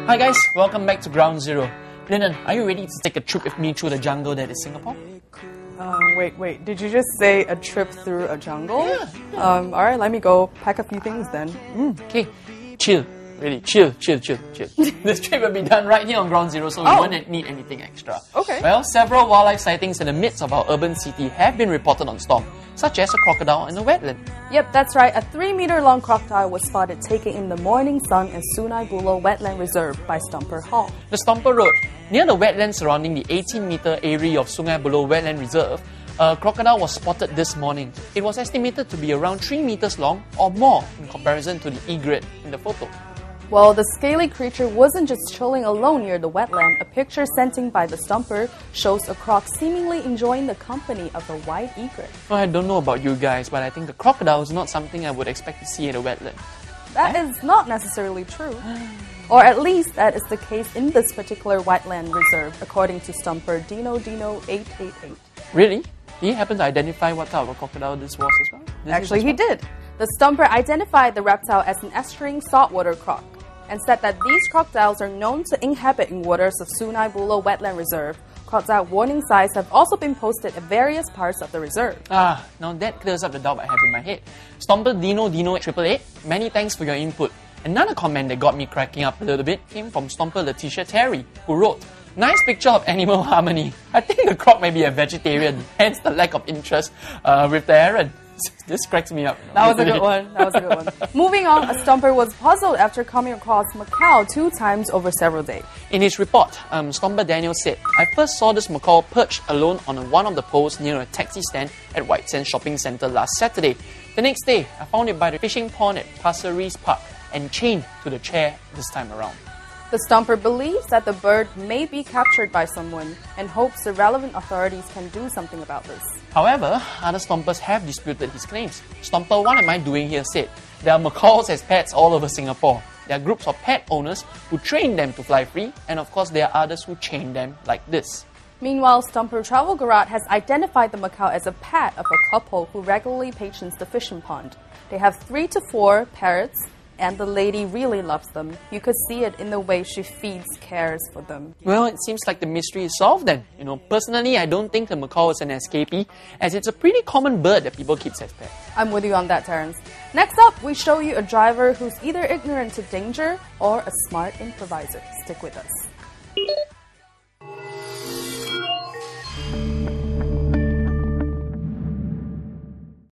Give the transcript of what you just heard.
Hi guys, welcome back to Ground Zero. Lyndon, are you ready to take a trip with me through the jungle that is Singapore? Wait, did you just say a trip through a jungle? Yeah. Alright, let me go pack a few things then. Okay, chill. Really, chill. This trip will be done right here on Ground Zero, so we won't need anything extra. Okay. Well, several wildlife sightings in the midst of our urban city have been reported on Stomp, such as a crocodile in a wetland. Yep, that's right. A 3-meter-long crocodile was spotted taking in the morning sun in Sungai Buloh Wetland Reserve by Stomper Hall. The Stomper Road, near the wetland surrounding the 18-meter area of Sungai Buloh Wetland Reserve, a crocodile was spotted this morning. It was estimated to be around 3 meters long or more in comparison to the egret in the photo. Well, the scaly creature wasn't just chilling alone near the wetland. A picture sent in by the Stomper shows a croc seemingly enjoying the company of a white egret. Well, I don't know about you guys, but I think the crocodile is not something I would expect to see in a wetland. That is not necessarily true. Or at least that is the case in this particular wetland reserve, according to Stomper Dino 888. Really? Did he happen to identify what type of crocodile this was as well? Actually, he did. The Stomper identified the reptile as an estuarine saltwater croc and said that these crocodiles are known to inhabit in waters of Sungai Buloh Wetland Reserve. Crocodile warning signs have also been posted at various parts of the reserve. Now that clears up the doubt I have in my head. Stomper Dino 888, many thanks for your input. Another comment that got me cracking up a little bit came from Stomper LETICIATERRY, who wrote, "Nice picture of animal harmony. I think the croc may be a vegetarian, hence the lack of interest with the errand." This cracks me up. That was a good one. Moving on, a Stomper was puzzled after coming across macaw 2 times over several days. In his report, Stomper Daniel said, "I first saw this macaw perched alone on one of the poles near a taxi stand at White Sands Shopping Centre last Saturday. The next day, I found it by the fishing pond at Pasir Ris Park and chained to the chair this time around." The Stomper believes that the bird may be captured by someone and hopes the relevant authorities can do something about this. However, other Stompers have disputed his claims. Stomper What Am I Doing Here said, "There are macaws as pets all over Singapore. There are groups of pet owners who train them to fly free, and of course there are others who chain them like this." Meanwhile, Stomper TRAVELGARRAD has identified the macaw as a pet of a couple who regularly patrons the fishing pond. They have 3 to 4 parrots, and the lady really loves them. You could see it in the way she feeds, cares for them. Well, it seems like the mystery is solved then. Personally, I don't think the macaw is an escapee, as it's a pretty common bird that people keep as pets. I'm with you on that, Terrence. Next up, we show you a driver who's either ignorant to danger or a smart improviser. Stick with us.